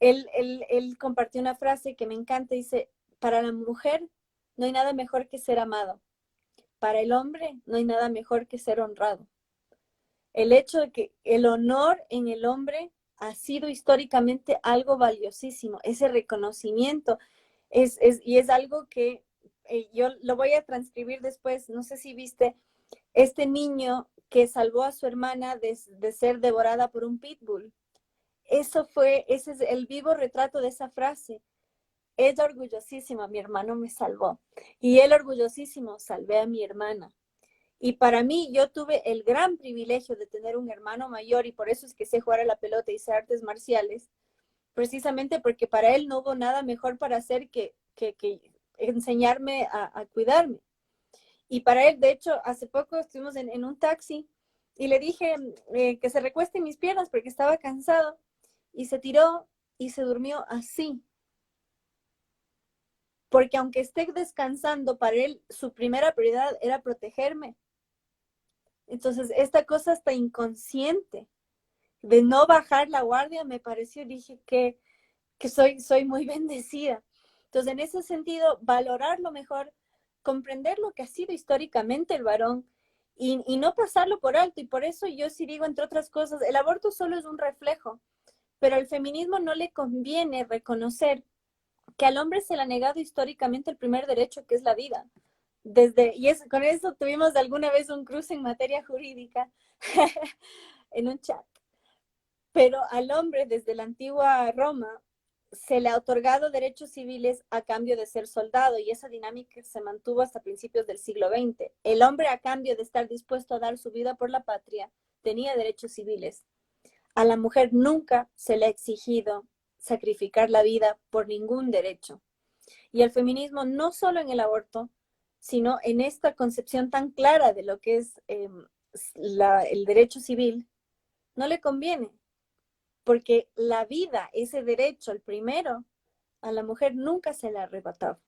Él compartió una frase que me encanta, dice, para la mujer no hay nada mejor que ser amado. Para el hombre no hay nada mejor que ser honrado. el hecho de que el honor en el hombre ha sido históricamente algo valiosísimo, ese reconocimiento y es algo que yo lo voy a transcribir después, no sé si viste, este niño que salvó a su hermana de ser devorada por un pitbull. Ese es el vivo retrato de esa frase. Ella orgullosísima, mi hermano me salvó. Y él orgullosísimo, salvé a mi hermana. Y para mí, yo tuve el gran privilegio de tener un hermano mayor y por eso es que sé jugar a la pelota y sé artes marciales, precisamente porque para él no hubo nada mejor para hacer que enseñarme a cuidarme. Y para él, de hecho, hace poco estuvimos en un taxi y le dije que se recueste en mis piernas porque estaba cansado y se tiró y se durmió así. Porque aunque esté descansando, para él su primera prioridad era protegerme. Entonces, esta cosa hasta inconsciente de no bajar la guardia me pareció, dije que soy muy bendecida. Entonces, en ese sentido, valorarlo mejor, comprender lo que ha sido históricamente el varón y no pasarlo por alto. Y por eso yo sí digo, entre otras cosas, el aborto solo es un reflejo, pero al feminismo no le conviene reconocer que al hombre se le ha negado históricamente el primer derecho, que es la vida. Con eso tuvimos alguna vez un cruce en materia jurídica en un chat. Pero al hombre desde la antigua Roma se le ha otorgado derechos civiles a cambio de ser soldado y esa dinámica se mantuvo hasta principios del siglo XX. El hombre a cambio de estar dispuesto a dar su vida por la patria tenía derechos civiles. A la mujer nunca se le ha exigido sacrificar la vida por ningún derecho. Y el feminismo no solo en el aborto, sino en esta concepción tan clara de lo que es el derecho civil, no le conviene, porque la vida, ese derecho, el primero, a la mujer nunca se le ha arrebatado.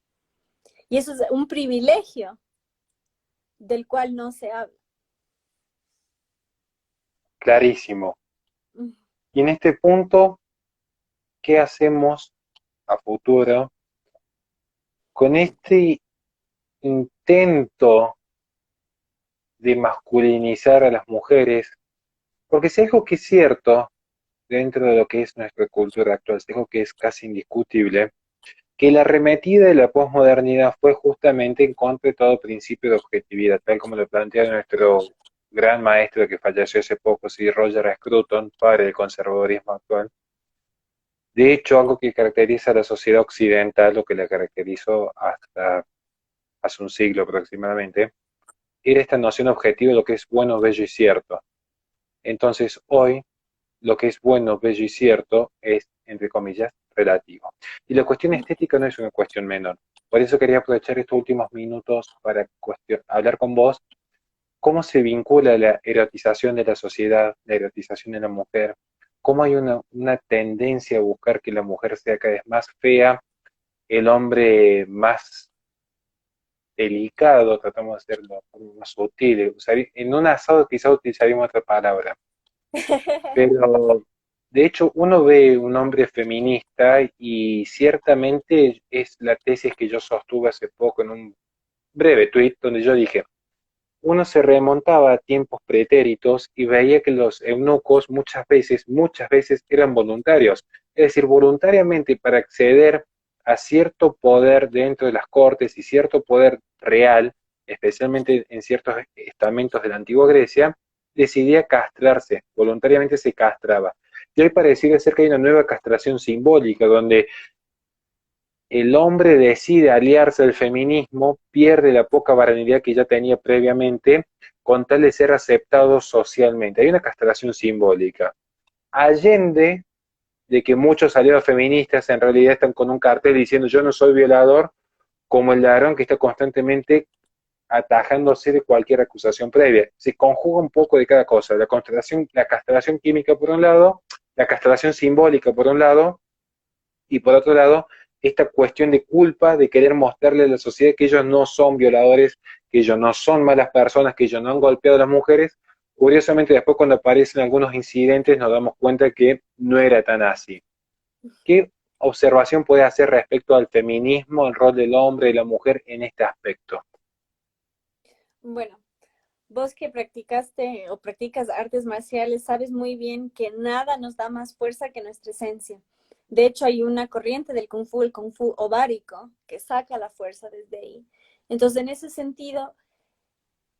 Y eso es un privilegio del cual no se habla. Clarísimo. Y en este punto, ¿qué hacemos a futuro con este intento de masculinizar a las mujeres? Porque si algo que es cierto dentro de lo que es nuestra cultura actual, si algo que es casi indiscutible, que la arremetida de la posmodernidad fue justamente en contra de todo principio de objetividad, tal como lo plantea nuestro gran maestro que falleció hace poco, sí, Roger Scruton, padre del conservadurismo actual. De hecho, algo que caracteriza a la sociedad occidental, lo que la caracterizó hasta hace un siglo aproximadamente, era esta noción objetiva de lo que es bueno, bello y cierto. Entonces, hoy, lo que es bueno, bello y cierto es, entre comillas, relativo. Y la cuestión estética no es una cuestión menor. Por eso quería aprovechar estos últimos minutos para hablar con vos cómo se vincula la erotización de la sociedad, la erotización de la mujer, cómo hay una tendencia a buscar que la mujer sea cada vez más fea, el hombre más delicado, tratamos de hacerlo más sutil. En un asado quizá utilizaríamos otra palabra, pero de hecho uno ve un hombre feminista y ciertamente es la tesis que yo sostuve hace poco en un breve tuit donde yo dije, uno se remontaba a tiempos pretéritos y veía que los eunucos muchas veces eran voluntarios, es decir, voluntariamente para acceder a cierto poder dentro de las cortes y cierto poder real, especialmente en ciertos estamentos de la antigua Grecia, decidía castrarse, voluntariamente se castraba. Y hoy pareciera ser que hay una nueva castración simbólica, donde el hombre decide aliarse al feminismo, pierde la poca varonilidad que ya tenía previamente, con tal de ser aceptado socialmente. Hay una castración simbólica. Allende de que muchos aliados feministas en realidad están con un cartel diciendo yo no soy violador, como el ladrón que está constantemente atajándose de cualquier acusación previa. Se conjuga un poco de cada cosa, la castración química por un lado, la castración simbólica por un lado, y por otro lado, esta cuestión de culpa, de querer mostrarle a la sociedad que ellos no son violadores, que ellos no son malas personas, que ellos no han golpeado a las mujeres. Curiosamente, después cuando aparecen algunos incidentes nos damos cuenta que no era tan así. ¿Qué observación puede hacer respecto al feminismo, el rol del hombre y la mujer en este aspecto? Bueno, Vos que practicaste o practicas artes marciales, sabes muy bien que nada nos da más fuerza que nuestra esencia. De hecho, hay una corriente del el Kung Fu ovárico, que saca la fuerza desde ahí. Entonces, en ese sentido,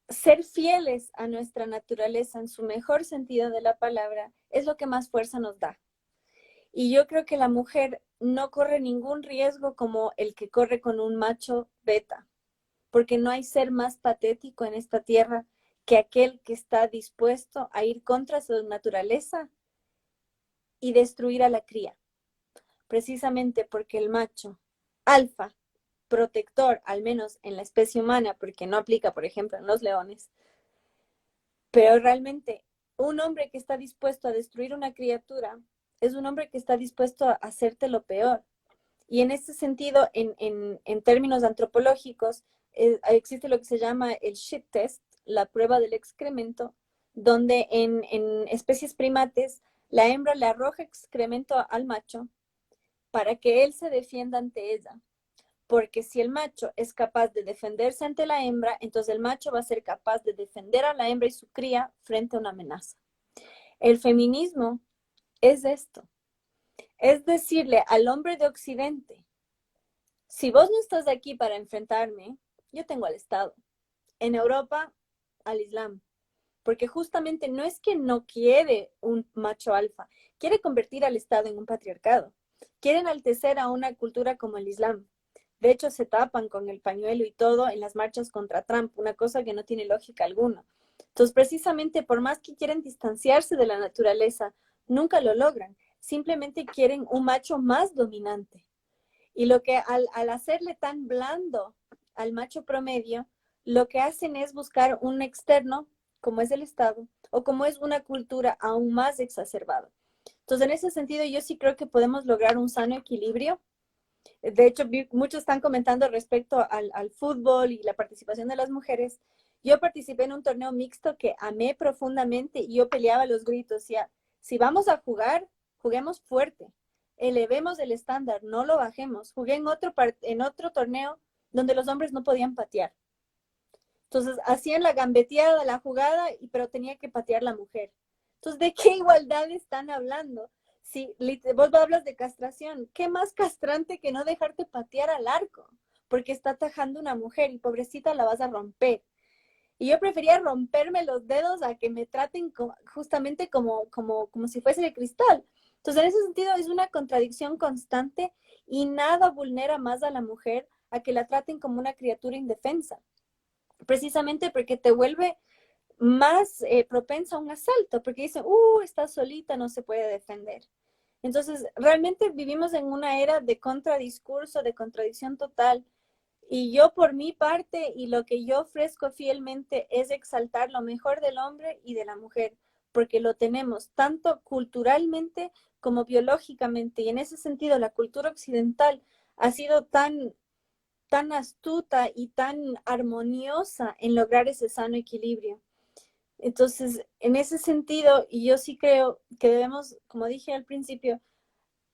ser fieles a nuestra naturaleza en su mejor sentido de la palabra es lo que más fuerza nos da. Y yo creo que la mujer no corre ningún riesgo como el que corre con un macho beta, porque no hay ser más patético en esta tierra que aquel que está dispuesto a ir contra su naturaleza y destruir a la cría, precisamente porque el macho alfa, protector, al menos en la especie humana, porque no aplica, por ejemplo, en los leones, pero realmente un hombre que está dispuesto a destruir una criatura es un hombre que está dispuesto a hacerte lo peor. Y en este sentido, en términos antropológicos, existe lo que se llama el shit test, la prueba del excremento, donde en especies primates la hembra le arroja excremento al macho para que él se defienda ante ella. Porque si el macho es capaz de defenderse ante la hembra, entonces el macho va a ser capaz de defender a la hembra y su cría frente a una amenaza. El feminismo es esto, es decirle al hombre de Occidente, si vos no estás aquí para enfrentarme, yo tengo al Estado. En Europa, al Islam. Porque justamente no es que no quiere un macho alfa, quiere convertir al Estado en un patriarcado. Quiere enaltecer a una cultura como el Islam. De hecho, se tapan con el pañuelo y todo en las marchas contra Trump, una cosa que no tiene lógica alguna. Entonces, precisamente por más que quieren distanciarse de la naturaleza, nunca lo logran. Simplemente quieren un macho más dominante. Y lo que al hacerle tan blando al macho promedio, lo que hacen es buscar un externo, como es el Estado, o como es una cultura aún más exacerbada. Entonces, en ese sentido, yo sí creo que podemos lograr un sano equilibrio. De hecho, muchos están comentando respecto al fútbol y la participación de las mujeres. Yo participé en un torneo mixto que amé profundamente y yo peleaba los gritos. Ya, si vamos a jugar, juguemos fuerte, elevemos el estándar, no lo bajemos. Jugué en otro torneo donde los hombres no podían patear. Entonces, hacían la gambeteada, la jugada, pero tenía que patear la mujer. Entonces, ¿de qué igualdad están hablando? Si vos hablas de castración, ¿qué más castrante que no dejarte patear al arco? Porque está atajando una mujer y pobrecita la vas a romper. Y yo prefería romperme los dedos a que me traten justamente como si fuese de cristal. Entonces, en ese sentido, es una contradicción constante y nada vulnera más a la mujer a que la traten como una criatura indefensa, precisamente porque te vuelve más propensa a un asalto, porque dicen, está solita, no se puede defender. Entonces, realmente vivimos en una era de contradiscurso, de contradicción total. Y yo por mi parte y lo que yo ofrezco fielmente es exaltar lo mejor del hombre y de la mujer, porque lo tenemos tanto culturalmente como biológicamente. Y en ese sentido, la cultura occidental ha sido tan astuta y tan armoniosa en lograr ese sano equilibrio. Entonces, en ese sentido, y yo sí creo que debemos, como dije al principio,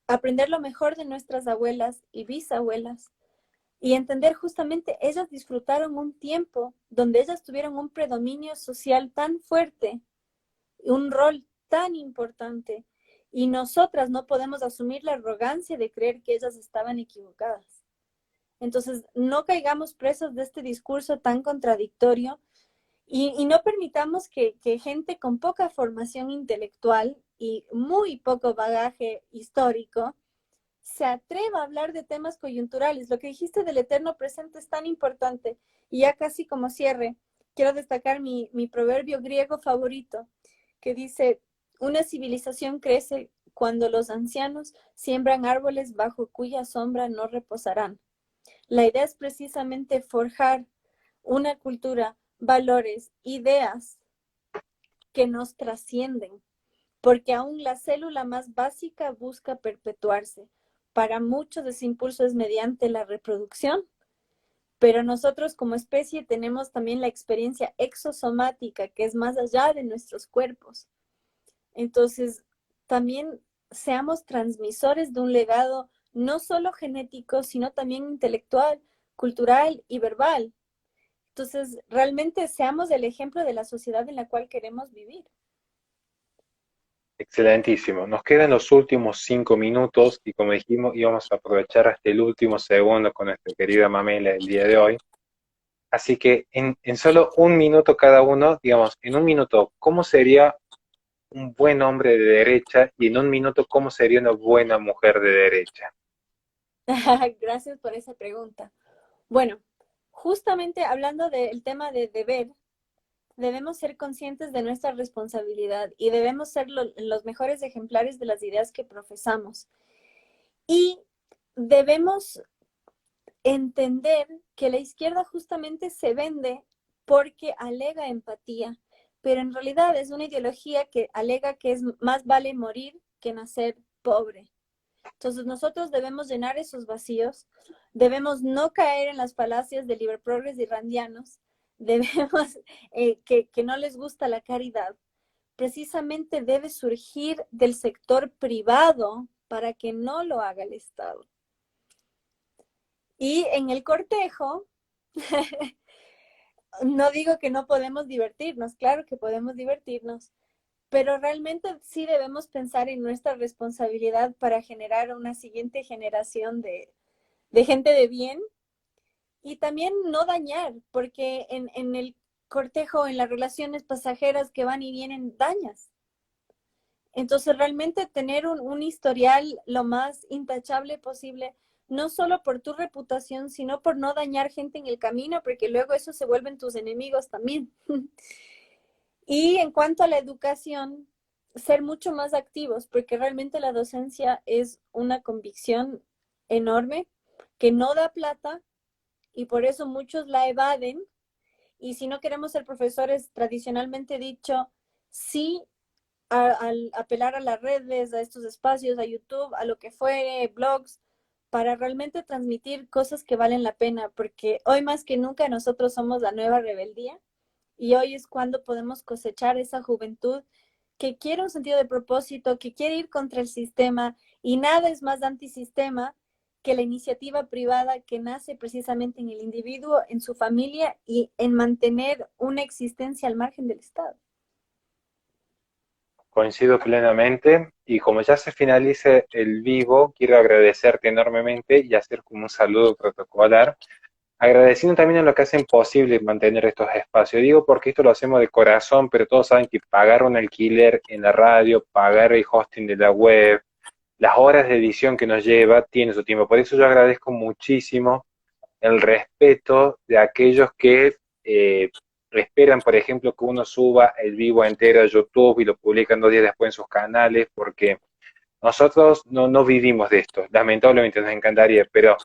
aprender lo mejor de nuestras abuelas y bisabuelas y entender justamente, ellas disfrutaron un tiempo donde ellas tuvieron un predominio social tan fuerte, un rol tan importante, y nosotras no podemos asumir la arrogancia de creer que ellas estaban equivocadas. Entonces, no caigamos presos de este discurso tan contradictorio y no permitamos que gente con poca formación intelectual y muy poco bagaje histórico se atreva a hablar de temas coyunturales. Lo que dijiste del eterno presente es tan importante. Y ya casi como cierre, quiero destacar mi proverbio griego favorito, que dice, una civilización crece cuando los ancianos siembran árboles bajo cuya sombra no reposarán. La idea es precisamente forjar una cultura, valores, ideas que nos trascienden, porque aún la célula más básica busca perpetuarse. Para muchos ese impulso es mediante la reproducción, pero nosotros como especie tenemos también la experiencia exosomática, que es más allá de nuestros cuerpos. Entonces, también seamos transmisores de un legado no solo genético, sino también intelectual, cultural y verbal. Entonces, realmente seamos el ejemplo de la sociedad en la cual queremos vivir. Excelentísimo. Nos quedan los últimos 5 minutos y como dijimos, íbamos a aprovechar hasta el último segundo con nuestra querida Mamela el día de hoy. Así que en solo un minuto cada uno, digamos, en un minuto, ¿cómo sería un buen hombre de derecha? Y en un minuto, ¿cómo sería una buena mujer de derecha? Gracias por esa pregunta. Bueno, justamente hablando del tema de deber, debemos ser conscientes de nuestra responsabilidad y debemos ser los mejores ejemplares de las ideas que profesamos. Y debemos entender que la izquierda justamente se vende porque alega empatía, pero en realidad es una ideología que alega que es más vale morir que nacer pobre. Entonces nosotros debemos llenar esos vacíos, debemos no caer en las falacias de liberprogres y randianos, debemos que no les gusta la caridad, precisamente debe surgir del sector privado para que no lo haga el Estado. Y en el cortejo, no digo que no podemos divertirnos, claro que podemos divertirnos, pero realmente sí debemos pensar en nuestra responsabilidad para generar una siguiente generación de gente de bien y también no dañar, porque en el cortejo, en las relaciones pasajeras que van y vienen, dañas. Entonces, realmente tener un historial lo más intachable posible, no solo por tu reputación, sino por no dañar gente en el camino, porque luego eso se vuelven tus enemigos también. Y en cuanto a la educación, ser mucho más activos, porque realmente la docencia es una convicción enorme que no da plata y por eso muchos la evaden. Y si no queremos ser profesores, tradicionalmente dicho, sí al apelar a las redes, a estos espacios, a YouTube, a lo que fuere, blogs, para realmente transmitir cosas que valen la pena, porque hoy más que nunca nosotros somos la nueva rebeldía y hoy es cuando podemos cosechar esa juventud que quiere un sentido de propósito, que quiere ir contra el sistema y nada es más antisistema que la iniciativa privada que nace precisamente en el individuo, en su familia y en mantener una existencia al margen del Estado. Coincido plenamente y como ya se finalice el vivo, quiero agradecerte enormemente y hacer como un saludo protocolar, agradeciendo también a lo que hacen posible mantener estos espacios. Digo porque esto lo hacemos de corazón, pero todos saben que pagar un alquiler en la radio, pagar el hosting de la web, las horas de edición que nos lleva, tiene su tiempo. Por eso yo agradezco muchísimo el respeto de aquellos que esperan, por ejemplo, que uno suba el vivo entero a YouTube y lo publican 2 días después en sus canales, porque nosotros no vivimos de esto. Lamentablemente nos encantaría, pero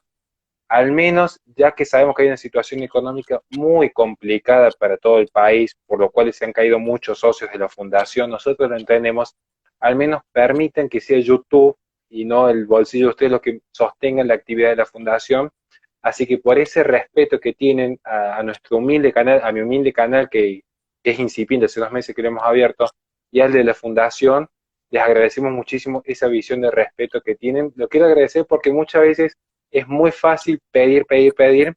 al menos ya que sabemos que hay una situación económica muy complicada para todo el país, por lo cual se han caído muchos socios de la fundación, nosotros lo entendemos, al menos permiten que sea YouTube y no el bolsillo de ustedes lo que sostengan la actividad de la fundación. Así que por ese respeto que tienen a nuestro humilde canal, a mi humilde canal que es incipiente, hace 2 meses que lo hemos abierto, y al de la fundación, les agradecemos muchísimo esa visión de respeto que tienen. Lo quiero agradecer porque muchas veces es muy fácil pedir, pedir, pedir,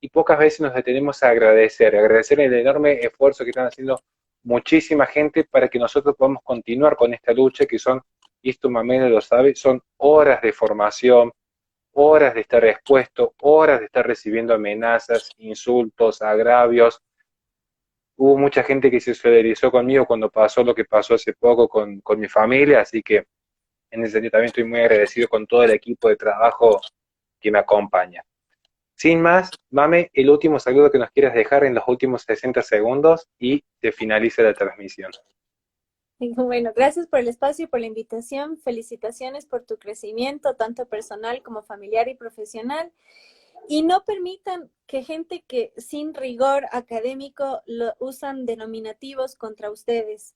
y pocas veces nos detenemos a agradecer, agradecer el enorme esfuerzo que están haciendo muchísima gente para que nosotros podamos continuar con esta lucha, que son, y esto Mamela lo sabe, son horas de formación, horas de estar expuesto, horas de estar recibiendo amenazas, insultos, agravios. Hubo mucha gente que se solidarizó conmigo cuando pasó lo que pasó hace poco con mi familia, así que en ese sentido también estoy muy agradecido con todo el equipo de trabajo que me acompaña. Sin más, Mame, el último saludo que nos quieras dejar en los últimos 60 segundos y se finaliza la transmisión. Bueno, gracias por el espacio y por la invitación. Felicitaciones por tu crecimiento, tanto personal como familiar y profesional. Y no permitan que gente que sin rigor académico lo usan denominativos contra ustedes.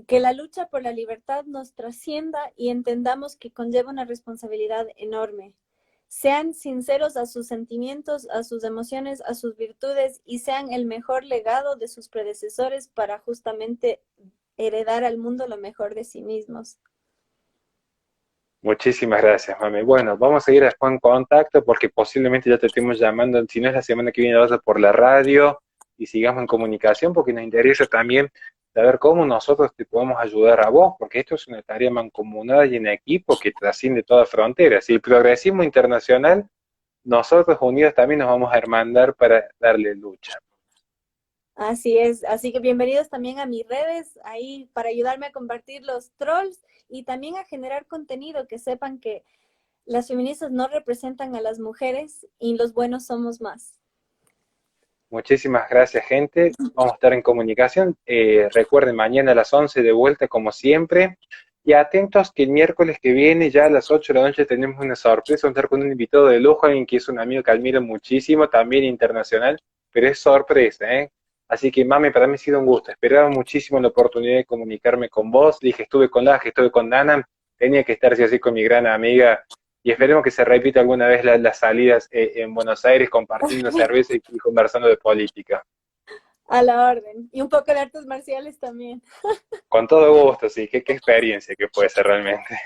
Que la lucha por la libertad nos trascienda y entendamos que conlleva una responsabilidad enorme. Sean sinceros a sus sentimientos, a sus emociones, a sus virtudes y sean el mejor legado de sus predecesores para justamente heredar al mundo lo mejor de sí mismos. Muchísimas gracias, mami. Bueno, vamos a seguir después en contacto porque posiblemente ya te estemos llamando, si no es la semana que viene, vas a por la radio y sigamos en comunicación porque nos interesa también saber cómo nosotros te podemos ayudar a vos, porque esto es una tarea mancomunada y en equipo que trasciende toda frontera. Si el progresismo internacional, nosotros unidos también nos vamos a hermandar para darle lucha. Así es, así que bienvenidos también a mis redes, ahí para ayudarme a compartir los trolls y también a generar contenido, que sepan que las feministas no representan a las mujeres y los buenos somos más. Muchísimas gracias, gente. Vamos a estar en comunicación. Recuerden, mañana a las 11 de vuelta, como siempre. Y atentos que el miércoles que viene, ya a las 8 de la noche, tenemos una sorpresa. Vamos a estar con un invitado de lujo, alguien que es un amigo que admiro muchísimo, también internacional, pero es sorpresa, ¿eh? Así que, mami, para mí ha sido un gusto. Esperaba muchísimo la oportunidad de comunicarme con vos. Dije, estuve con Laje, estuve con Dana. Tenía que estar así con mi gran amiga y esperemos que se repita alguna vez las salidas en Buenos Aires compartiendo cerveza y conversando de política. A la orden. Y un poco de artes marciales también. Con todo gusto, sí, qué experiencia que puede ser realmente.